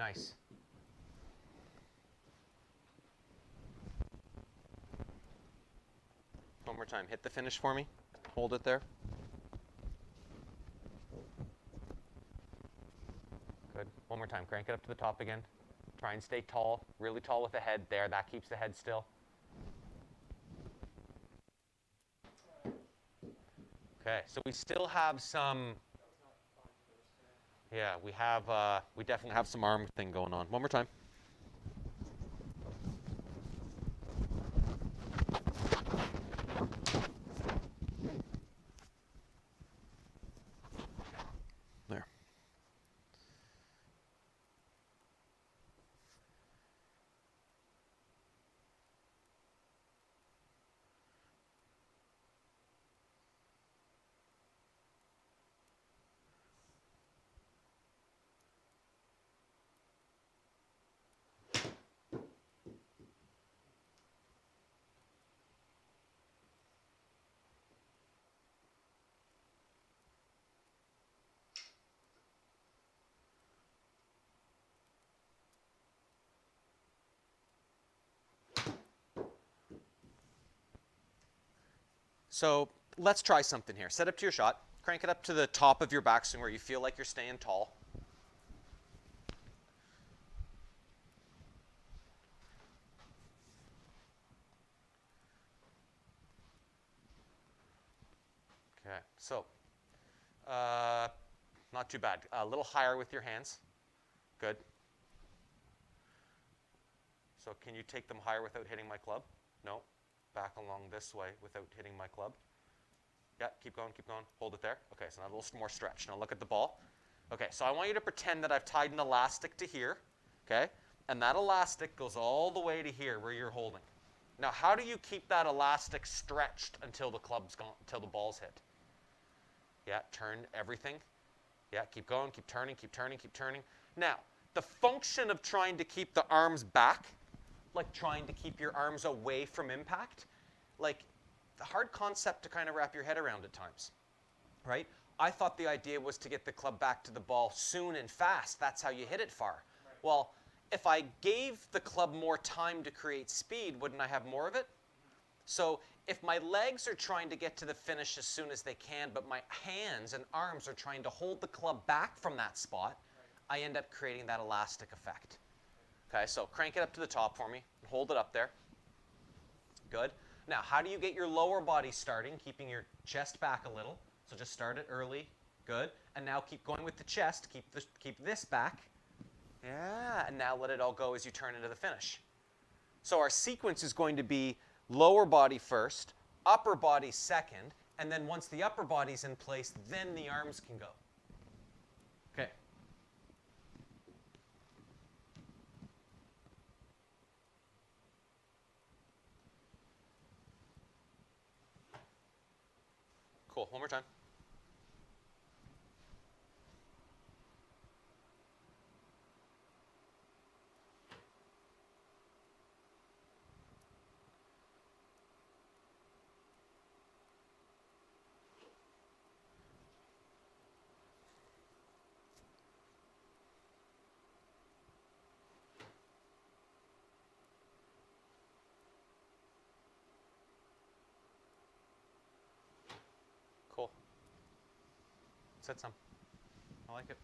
Nice. One more time. Hit the finish for me. Hold it there. Good. One more time. Crank it up to the top again. Try and stay tall, really tall with the head there. That keeps the head still. Okay, so we still have some, yeah, we definitely have some arm thing going on. One more time. There. So let's try something here. Set up to your shot. Crank it up to the top of your backswing where you feel like you're staying tall. Okay, so not too bad. A little higher with your hands. Good. So can you take them higher without hitting my club? No. Back along this way without hitting my club. Yeah, keep going, keep going. Hold it there. Okay, so now a little more stretch. Now look at the ball. Okay, so I want you to pretend that I've tied an elastic to here, okay? And that elastic goes all the way to here where you're holding. Now, how do you keep that elastic stretched until the club's gone, until the ball's hit? Yeah, turn everything. Yeah, keep going, keep turning, keep turning, keep turning. Now, the function of trying to keep the arms back, like trying to keep your arms away from impact, like the hard concept to kind of wrap your head around at times, right? I thought the idea was to get the club back to the ball soon and fast. That's how you hit it far. Right. Well, if I gave the club more time to create speed, wouldn't I have more of it? So if my legs are trying to get to the finish as soon as they can, but my hands and arms are trying to hold the club back from that spot, right, I end up creating that elastic effect. Okay, so crank it up to the top for me and hold it up there. Good. Now, how do you get your lower body starting, keeping your chest back a little? So just start it early. Good. And now keep going with the chest. Keep this back. Yeah, and now let it all go as you turn into the finish. So our sequence is going to be lower body first, upper body second, and then once the upper body's in place, then the arms can go. Okay. Cool. One more time. Cool. Set some. I like it.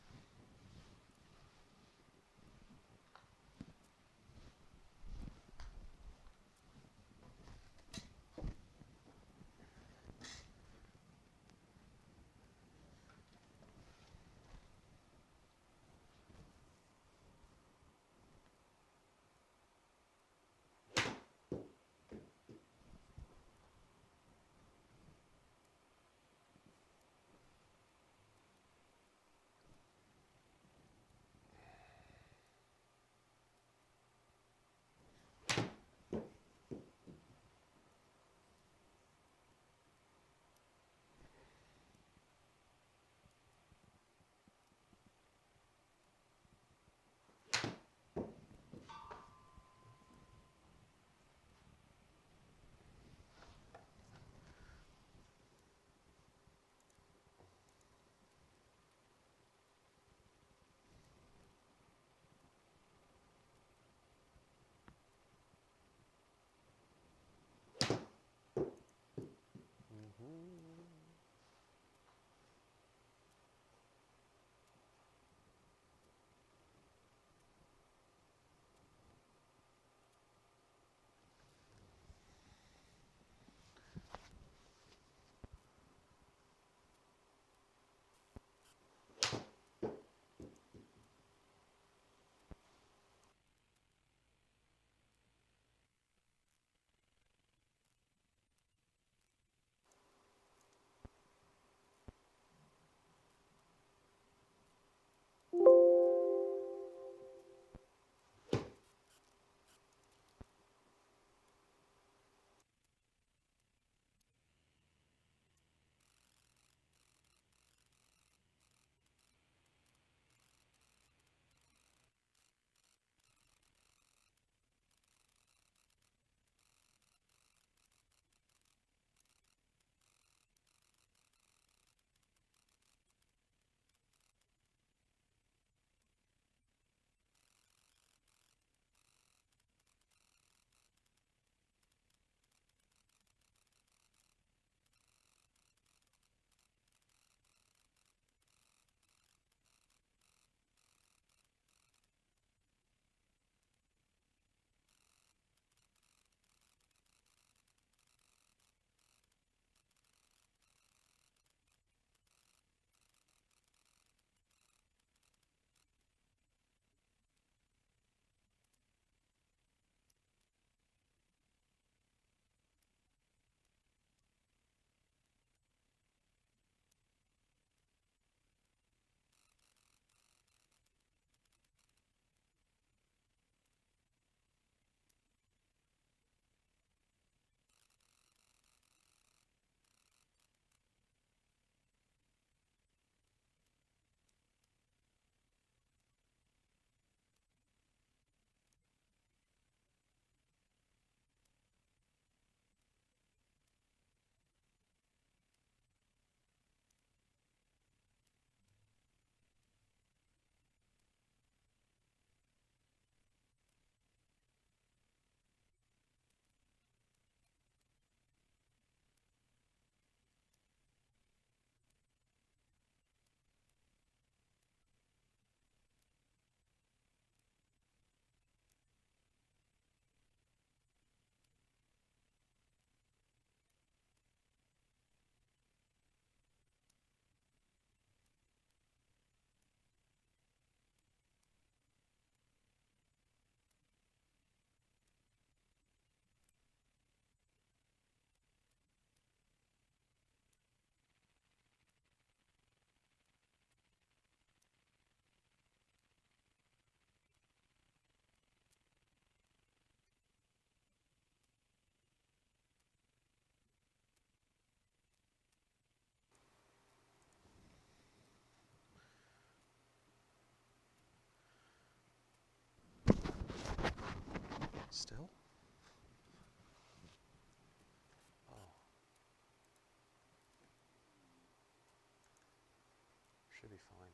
Should be fine.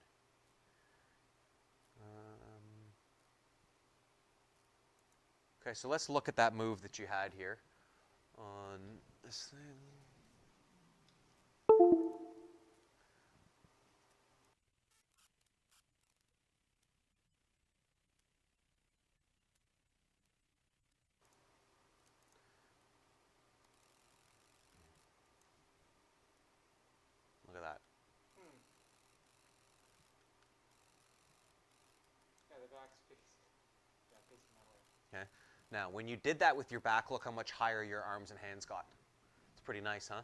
Okay, so let's look at that move that you had here on this thing. Look at that. Yeah, the back's facing that way. Okay. Now, when you did that with your back, look how much higher your arms and hands got. It's pretty nice, huh?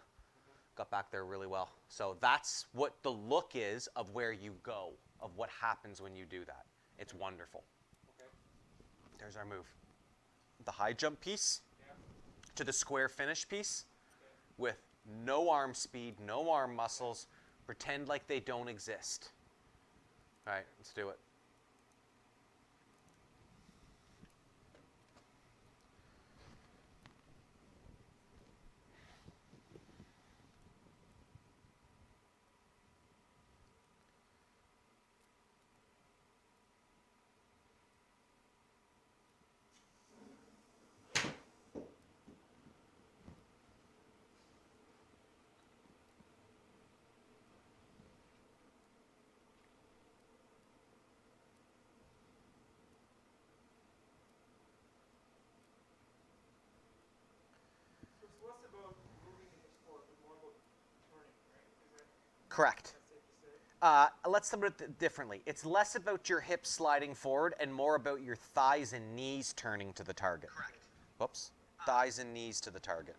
Got back there really well. So that's what the look is of where you go, of what happens when you do that. It's wonderful. Okay. There's our move. The high jump piece to the square finish piece with no arm speed, no arm muscles. Pretend like they don't exist. All right, let's do it. So it's less about moving in the sport, but more about turning, right? Is that Correct. safe to say? Let's put it differently. It's less about your hips sliding forward and more about your thighs and knees turning to the target. Correct. Whoops. Thighs and knees to the target.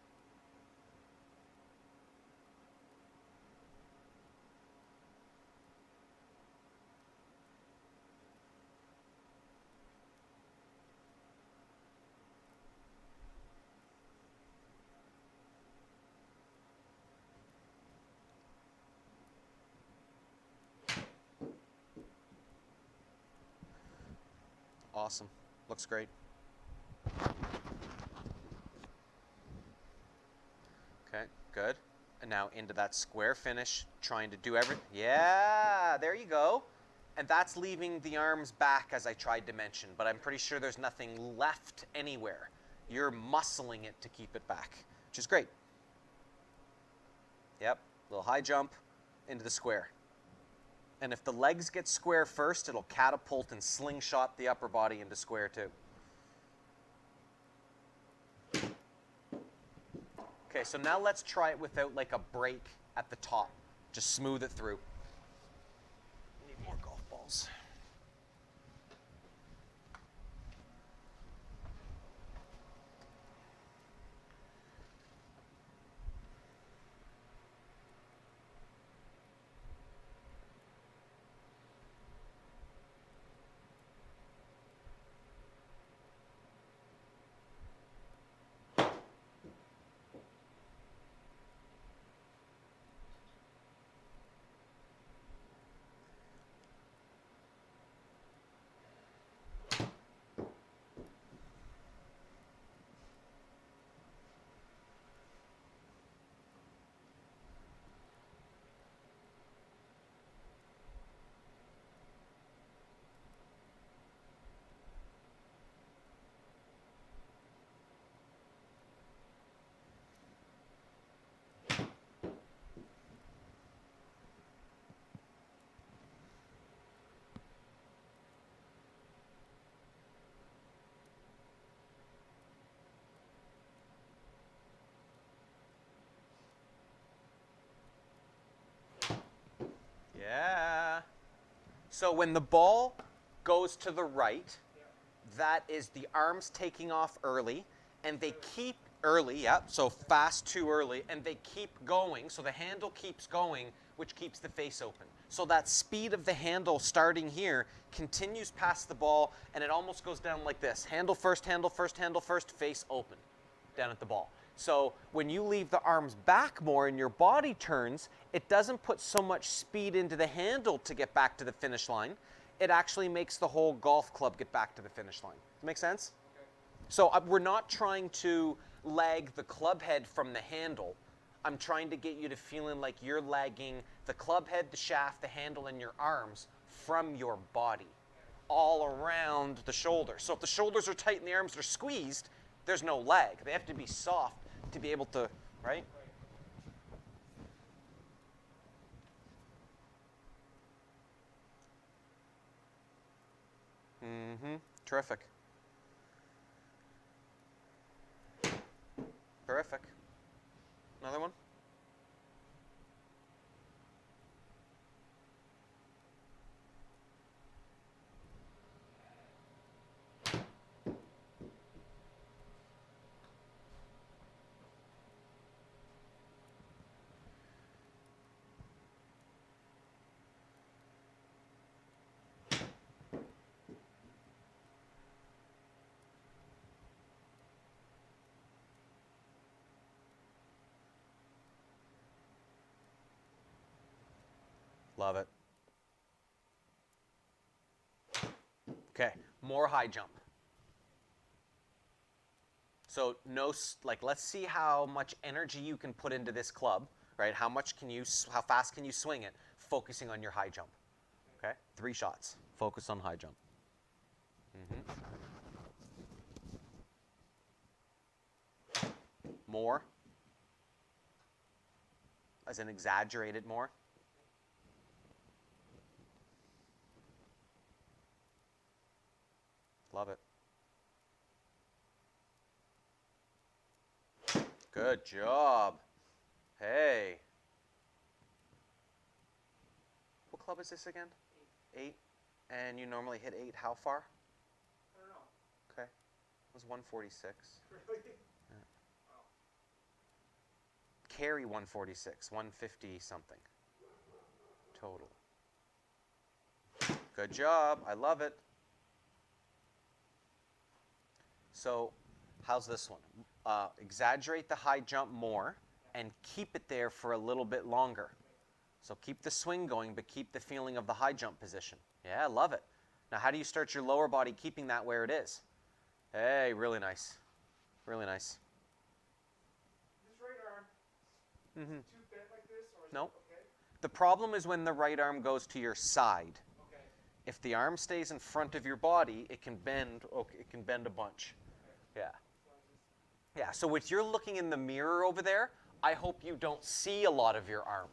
Awesome. Looks great. Okay, good. And now into that square finish, trying to do everything. Yeah, there you go. And that's leaving the arms back, as I tried to mention, but I'm pretty sure there's nothing left anywhere. You're muscling it to keep it back, which is great. Yep, little high jump into the square. And if the legs get square first, it'll catapult and slingshot the upper body into square too. Okay, so now let's try it without like a break at the top. Just smooth it through. Need more golf balls. Yeah. So when the ball goes to the right, that is the arms taking off early, and they keep early, yep, so fast too early, and they keep going, so the handle keeps going, which keeps the face open. So that speed of the handle starting here continues past the ball, and it almost goes down like this. Handle first, handle first, handle first, face open down at the ball. So when you leave the arms back more and your body turns, it doesn't put so much speed into the handle to get back to the finish line. It actually makes the whole golf club get back to the finish line. Does that make sense? Okay. So we're not trying to lag the club head from the handle. I'm trying to get you to feeling like you're lagging the club head, the shaft, the handle, and your arms from your body all around the shoulders. So if the shoulders are tight and the arms are squeezed, there's no lag. They have to be soft to be able to, right? Mm-hmm. Terrific. Terrific. Another one? Love it. Okay, more high jump. So let's see how much energy you can put into this club, right? How fast can you swing it, focusing on your high jump. Okay, 3 shots. Focus on high jump. More. As in exaggerate it more. Love it. Good job. Hey. What club is this again? 8. And you normally hit 8 how far? I don't know. Okay. It was 146. Really? Yeah. Wow. Carry 146, 150 something. Total. Good job. I love it. So, how's this one? Exaggerate the high jump more and keep it there for a little bit longer. So keep the swing going, but keep the feeling of the high jump position. Yeah, I love it. Now, how do you start your lower body keeping that where it is? Hey, really nice. Really nice. This right arm, too bent like this? Or is No. it okay? The problem is when the right arm goes to your side. Okay. If the arm stays in front of your body, it can bend. Okay, it can bend a bunch. Yeah. Yeah. So when you're looking in the mirror over there, I hope you don't see a lot of your arm,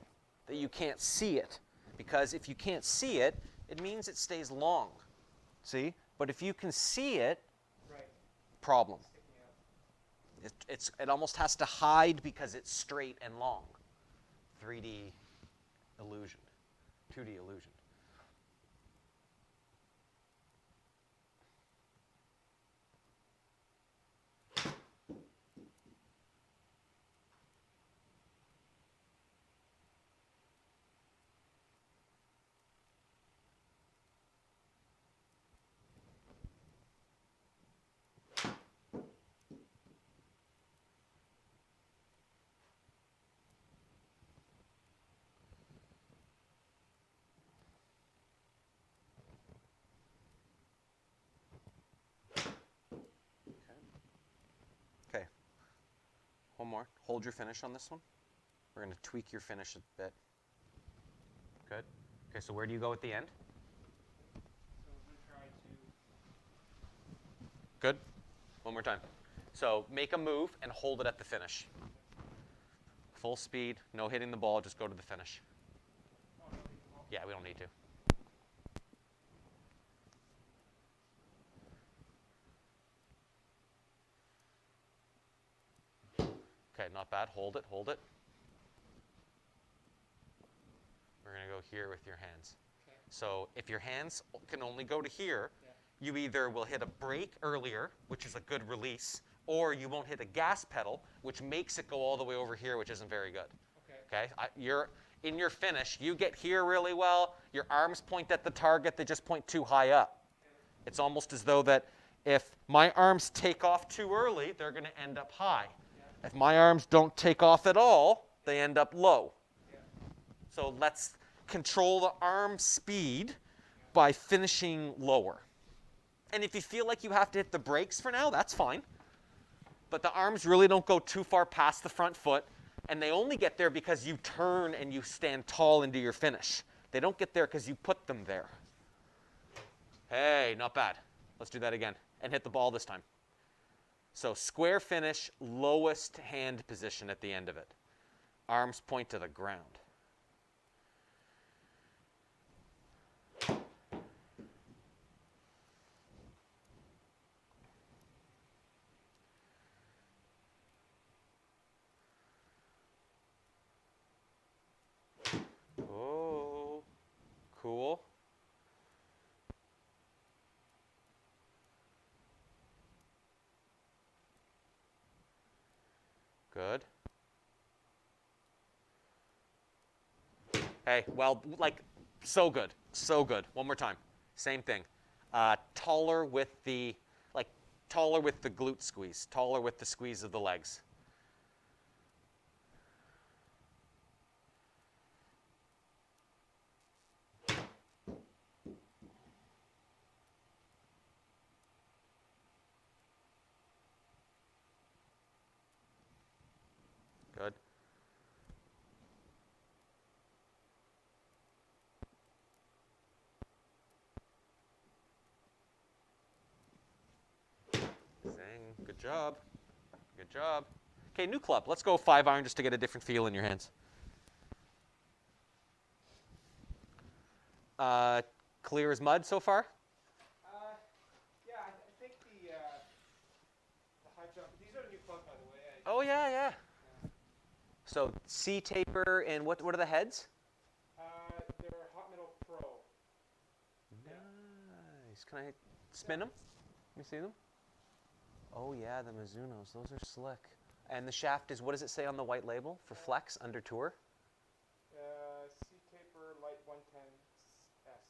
that you can't see it, because if you can't see it, it means it stays long. See? But if you can see it, Right. problem. Sticking out. It almost has to hide because it's straight and long. 3D illusion, 2D illusion. Okay. One more. Hold your finish on this one. We're going to tweak your finish a bit. Good. Okay, so where do you go at the end? So I'm going to try to. Good. One more time. So make a move and hold it at the finish. Full speed, no hitting the ball, just go to the finish. Oh, no, leave the ball. Yeah, we don't need to. Okay, not bad. Hold it, hold it. We're going to go here with your hands. Okay. So if your hands can only go to here, Yeah. you either will hit a brake earlier, which is a good release, or you won't hit a gas pedal, which makes it go all the way over here, which isn't very good. Okay. Okay? In your finish, you get here really well. Your arms point at the target. They just point too high up. It's almost as though that if my arms take off too early, they're going to end up high. Yeah. If my arms don't take off at all, they end up low. Yeah. So let's control the arm speed by finishing lower. And if you feel like you have to hit the brakes for now, that's fine. But the arms really don't go too far past the front foot. And they only get there because you turn and you stand tall into your finish. They don't get there because you put them there. Hey, not bad. Let's do that again. And hit the ball this time. So square finish, lowest hand position at the end of it. Arms point to the ground. Oh, cool. Good. Hey, well, like, so good. So good. One more time. Same thing. Taller with the, like, taller with the glute squeeze. Taller with the squeeze of the legs. Good. Zing. Good job. Good job. Okay, new club. Let's go 5-iron just to get a different feel in your hands. Clear as mud so far? Yeah, I think the high jump. These are the new clubs, by the way. Oh, yeah. So C-taper and what are the heads? They're Hot Metal Pro. Nice. Can I spin them? Let me see them. Oh, yeah, the Mizunos. Those are slick. And the shaft is, what does it say on the white label for flex under tour? C-taper light 110S.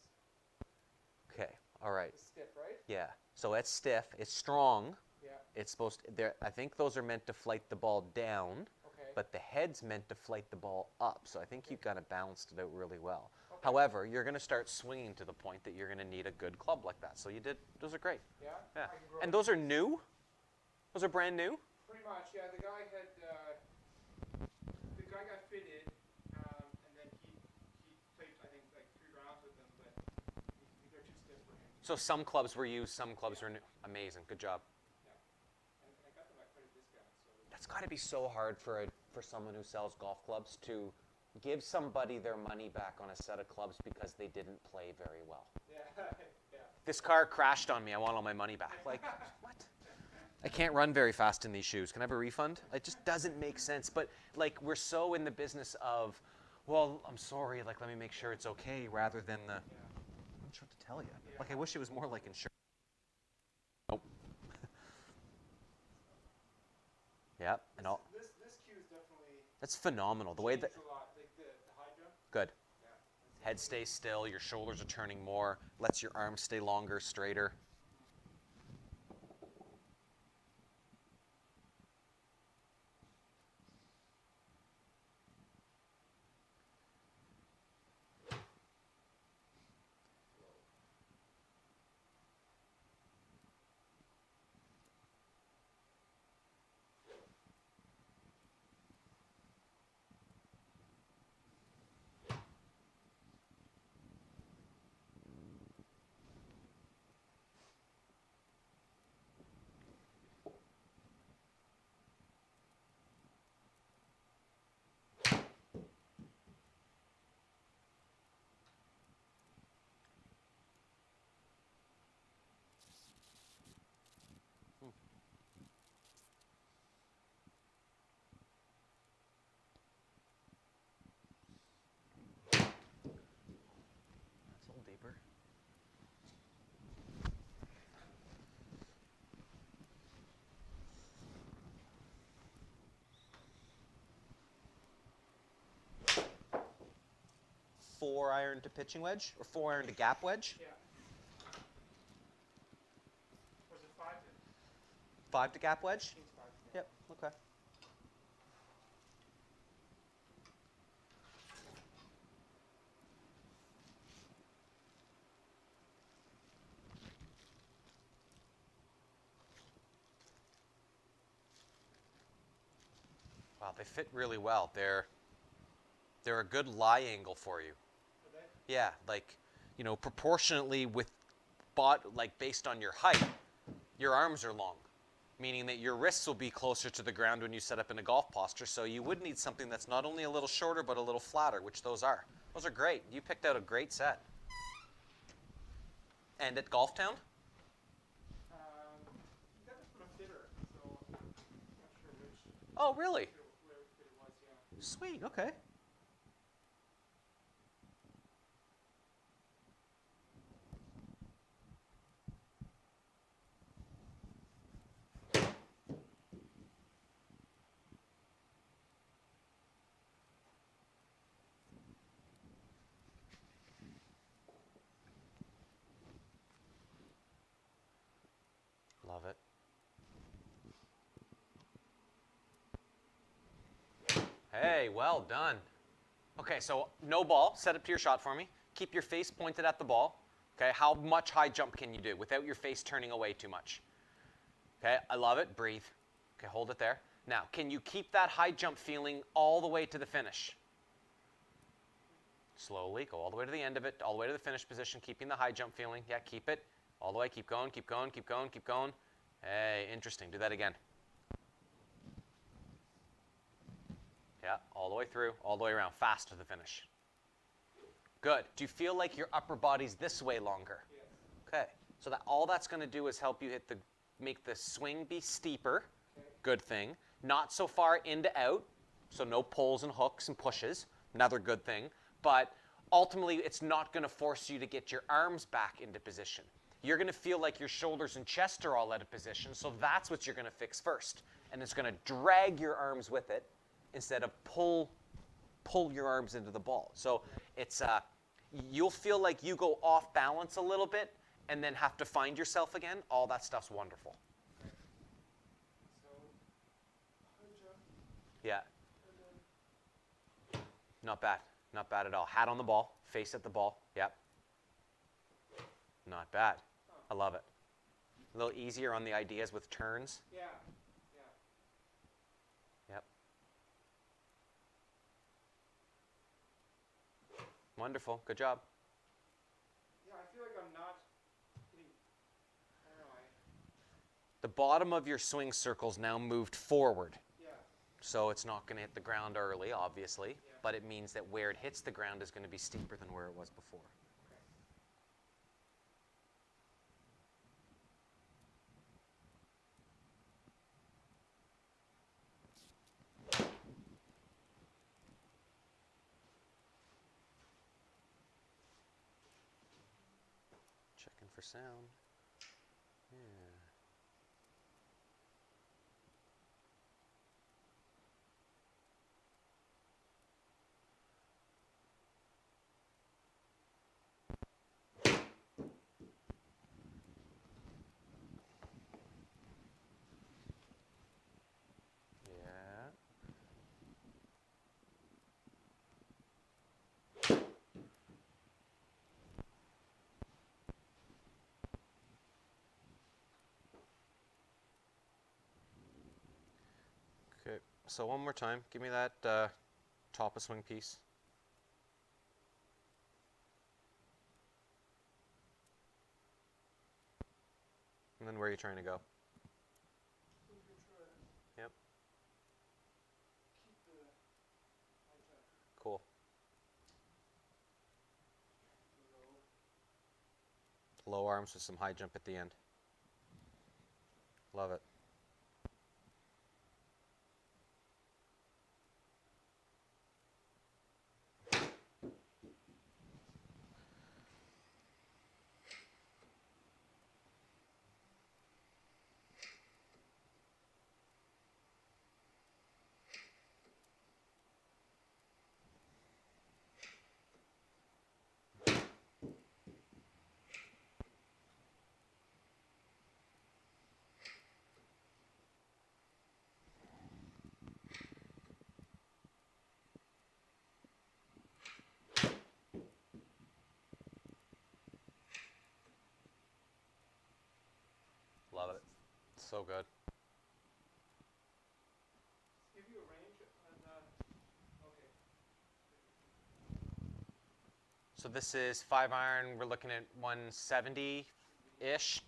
Okay, all right. It's stiff, right? Yeah, so it's stiff, it's strong. Yeah. It's supposed to, I think those are meant to flight the ball down, Okay. but the head's meant to flight the ball up. So I think you kind of balanced it out really well. Okay. However, you're going to start swinging to the point that you're going to need a good club like that. So you did, those are great. Yeah? Yeah. I can grow And it. those are new? Those are brand new? Pretty much, yeah. The guy got fitted, and then he played, I think, like 3 rounds with them, but they're too stiff for him. So some clubs were used, some clubs were new. Amazing, good job. Yeah. And I got them at quite a discount, so. That's got to be so hard for someone who sells golf clubs to give somebody their money back on a set of clubs because they didn't play very well. Yeah, yeah. This car crashed on me. I want all my money back. Like, what? I can't run very fast in these shoes. Can I have a refund? It just doesn't make sense. But, like, we're so in the business of, well, I'm sorry, like, let me make sure it's okay, rather than the, I'm not sure what to tell you. Like, I wish it was more like insurance. Nope. Yeah, and all. This cue is definitely That's phenomenal. The way that, changed a lot. Like the high jump. good. Yeah. Head stays still, your shoulders are turning more, lets your arms stay longer, straighter. That's a little deeper. Four iron to pitching wedge, or 4-iron to gap wedge? Yeah. Was it 5 to 5 to gap wedge? 5? Yeah. Yep, okay. Wow, They fit really well. They're a good lie angle for you. Are they? Yeah, like, you know, proportionately with like based on your height, your arms are long, meaning that your wrists will be closer to the ground when you set up in a golf posture. So you would need something that's not only a little shorter but a little flatter, which those are. Those are great. You picked out a great set. And at Golf Town? He got this from a fitter, so I'm not sure which Oh, really? where it was. Yeah. Sweet. Okay. Love it. Hey, well done. Okay, so no ball. Set up to your shot for me. Keep your face pointed at the ball. Okay, how much high jump can you do without your face turning away too much? Okay, I love it. Breathe. Okay, hold it there. Now, can you keep that high jump feeling all the way to the finish? Slowly, go all the way to the end of it, all the way to the finish position, keeping the high jump feeling. Yeah, keep it. All the way, keep going, keep going, keep going, keep going. Hey, interesting. Do that again. Yeah, all the way through, all the way around, fast to the finish. Good. Do you feel like your upper body's this way longer? Yes. Okay. So that all that's going to do is help you make the swing be steeper. Okay. Good thing. Not so far into out, so no pulls and hooks and pushes. Another good thing. But ultimately, it's not going to force you to get your arms back into position. You're going to feel like your shoulders and chest are all out of position, so that's what you're going to fix first. And it's going to drag your arms with it instead of pull your arms into the ball. So it's you'll feel like you go off balance a little bit and then have to find yourself again. All that stuff's wonderful. Okay. So, high jump, Yeah, and then not bad. Not bad at all. Hat on the ball, face at the ball. Yep. Not bad. I love it. A little easier on the ideas with turns. yeah. Yep. Wonderful. Good job. Yeah, I feel like I'm not hitting. I don't know. The bottom of your swing circle's now moved forward. Yeah. So it's not going to hit the ground early, obviously, Yeah. but it means that where it hits the ground is going to be steeper than where it was before. Okay. Checking for sound. Yeah. Yeah. Okay, so one more time. Give me that top of swing piece. And then where are you trying to go? So we can try to Yep, keep the high jump cool. low. Low arms with some high jump at the end. Love it. Love it. So good. Give you a range on So this is 5-iron. We're looking at 170-ish.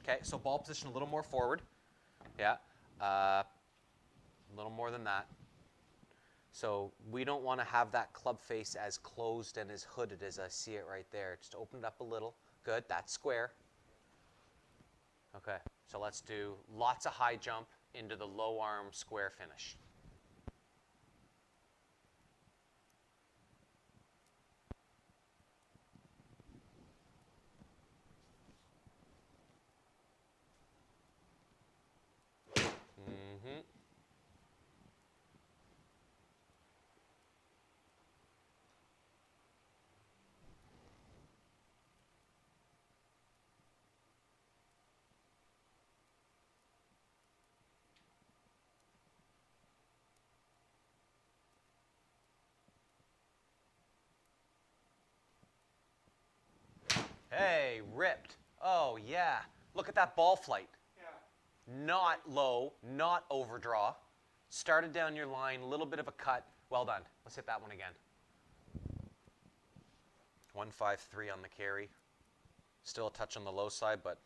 Okay, so ball position a little more forward. Yeah, a little more than that. So we don't want to have that club face as closed and as hooded as I see it right there. Just open it up a little. Good, that's square. Okay, so let's do lots of high jump into the low arm square finish. Mm-hmm. Hey, ripped. Oh, yeah. Look at that ball flight. Yeah. Not low, not overdraw. Started down your line, a little bit of a cut. Well done. Let's hit that one again. 153 on the carry. Still a touch on the low side, but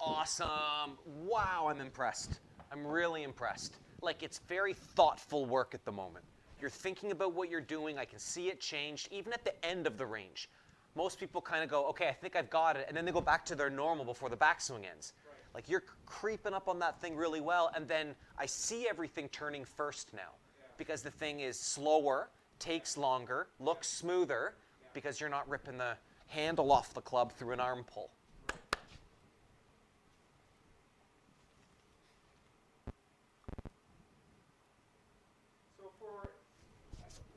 awesome. Wow, I'm impressed. I'm really impressed. Like, it's very thoughtful work at the moment. You're thinking about what you're doing. I can see it changed, even at the end of the range. Most people kind of go, okay, I think I've got it, and then they go back to their normal before the backswing ends. Right. Like, you're creeping up on that thing really well, and then I see everything turning first now. Yeah. Because the thing is slower, takes longer, looks smoother, because you're not ripping the handle off the club through an arm pull. So for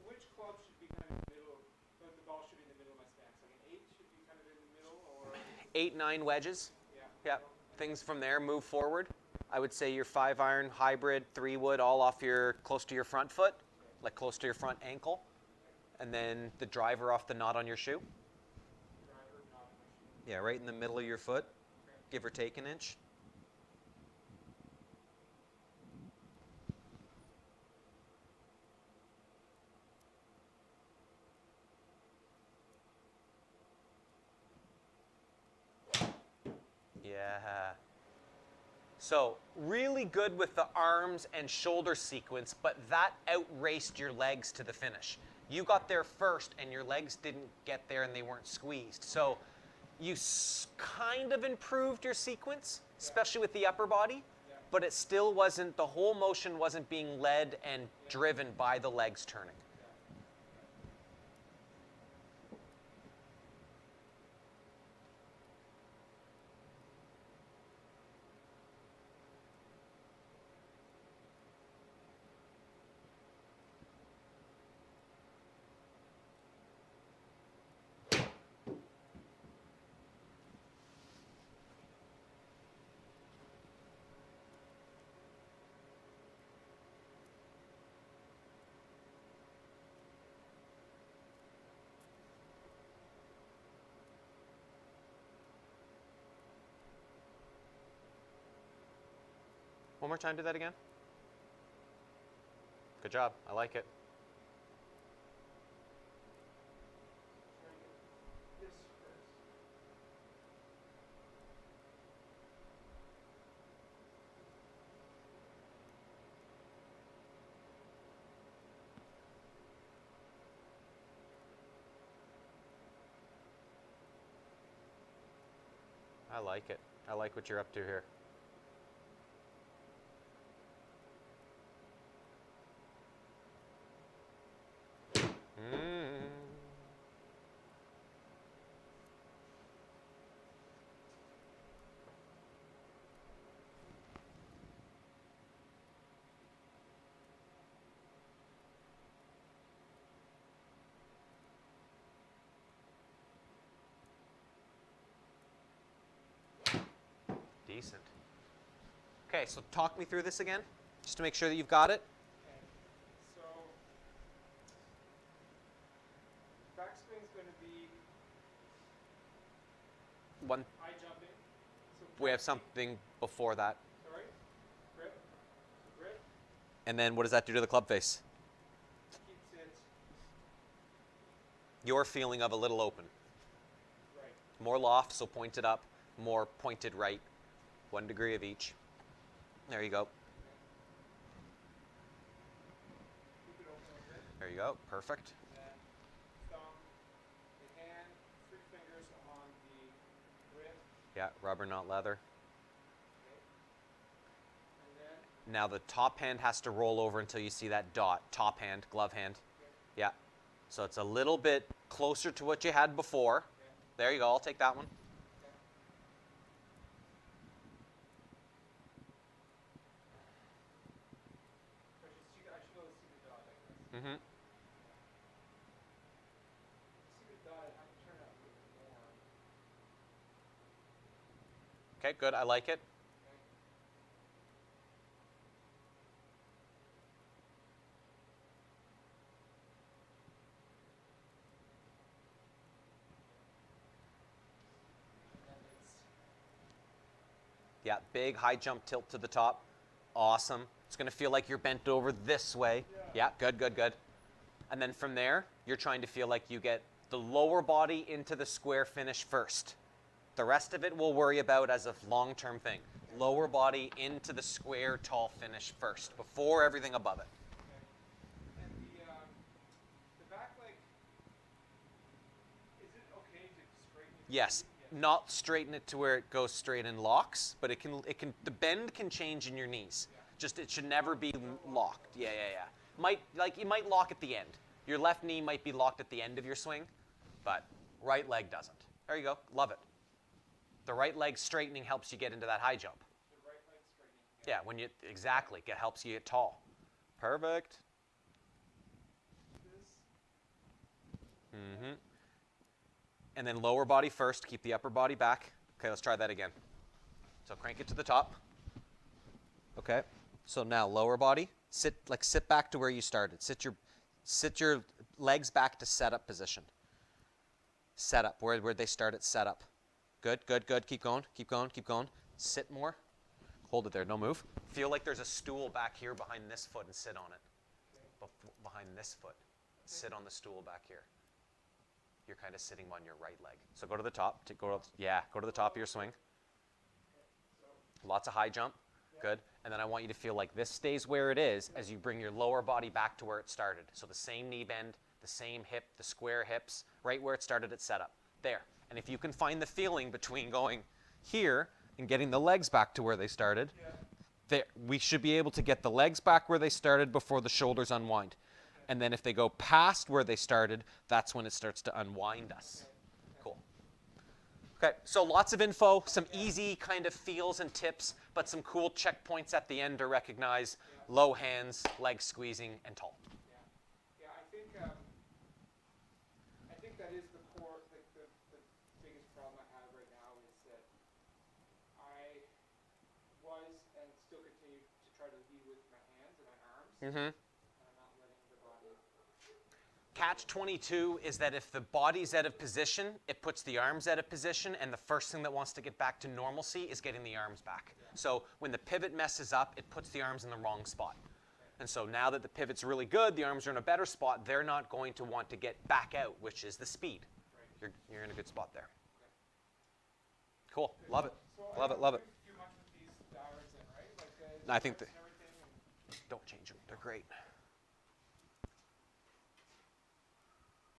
which club should be kind of in the middle? The ball should be in the middle of my stance. Like an 8 should be kind of in the middle, or 8-9 wedges. yeah. Yeah. Things from there move forward. I would say your 5-iron, hybrid, 3-wood, all off your close to your front foot, like close to your front ankle, and then the driver off the knot on your shoe. Driver, not on my shoe. Yeah, right in the middle of your foot, Okay. give or take an inch. Yeah. So really good with the arms and shoulder sequence, but that outraced your legs to the finish. You got there first and your legs didn't get there and they weren't squeezed. So you kind of improved your sequence, especially with the upper body, but it still wasn't, the whole motion wasn't being led and driven by the legs turning. One more time, do that again. Good job, I like it. Try to get this first. I like it. I like what you're up to here. decent. Okay, so talk me through this again, just to make sure that you've got it. Okay. So backswing's going to be One, high jumping. So we have keep- something before that. Sorry. Grip. Grip. And then what does that do to the club face? Keeps it Your feeling of a little open. right. More loft, so pointed up, more pointed right. 1 degree of each. There you go. Keep it open a bit. There you go. Perfect. And then thumb, the hand, 3 fingers on the grip. Yeah, rubber, not leather. Okay. And then Now the top hand has to roll over until you see that dot. Top hand, glove hand. Yeah. So it's a little bit closer to what you had before. There you go. I'll take that one. I should go see the dot like this. Mm-hmm. See the dot, I have to turn it up a little bit more. Okay, good. I like it. And then it's Yeah, big high jump tilt to the top. Awesome. It's going to feel like you're bent over this way. Yeah, good, good, good. And then from there, you're trying to feel like you get the lower body into the square finish first. The rest of it we'll worry about as a long-term thing. Lower body into the square tall finish first, before everything above it. okay. And the back leg, is it okay to straighten it? Yes, not straighten it to where it goes straight in locks, but the bend can change in your knees. Just it should never be locked. Yeah, yeah, yeah. You might lock at the end. Your left knee might be locked at the end of your swing, but right leg doesn't. There you go. Love it. The right leg straightening helps you get into that high jump. The right leg straightening. Yeah, when you exactly it helps you get tall. Perfect. This. Mm-hmm. And then lower body first, keep the upper body back. Okay, let's try that again. So crank it to the top. Okay. So now lower body, sit back to where you started. Sit your legs back to setup position. Setup, where they start at setup. Good, good, good. Keep going, keep going, keep going. Sit more. Hold it there, no move. Feel like there's a stool back here behind this foot and sit on it. Behind this foot. Sit on the stool back here. You're kind of sitting on your right leg. So go to the top. Go to the top of your swing. Lots of high jump. Good. And then I want you to feel like this stays where it is as you bring your lower body back to where it started. So the same knee bend, the same hip, the square hips, right where it started at setup. There. And if you can find the feeling between going here and getting the legs back to where they started, there, we should be able to get the legs back where they started before the shoulders unwind. And then if they go past where they started, that's when it starts to unwind us. Cool. Okay, so lots of info, some easy kind of feels and tips, but some cool checkpoints at the end to recognize low hands, leg squeezing, and tall. Yeah, I think that is the core, like the biggest problem I have right now is that I was and still continue to try to lead with my hands and my arms. Mm-hmm. And I'm not letting the body. Catch-22 is that if the body's out of position, it puts the arms out of position, and the first thing that wants to get back to normalcy is getting the arms back. So when the pivot messes up, it puts the arms in the wrong spot. And so now that the pivot's really good, the arms are in a better spot, they're not going to want to get back out, which is the speed. You're in a good spot there. Cool. Love it. So Love it, love it. I don't do much with these hours then, right? Like I think and everything. don't change them. They're great.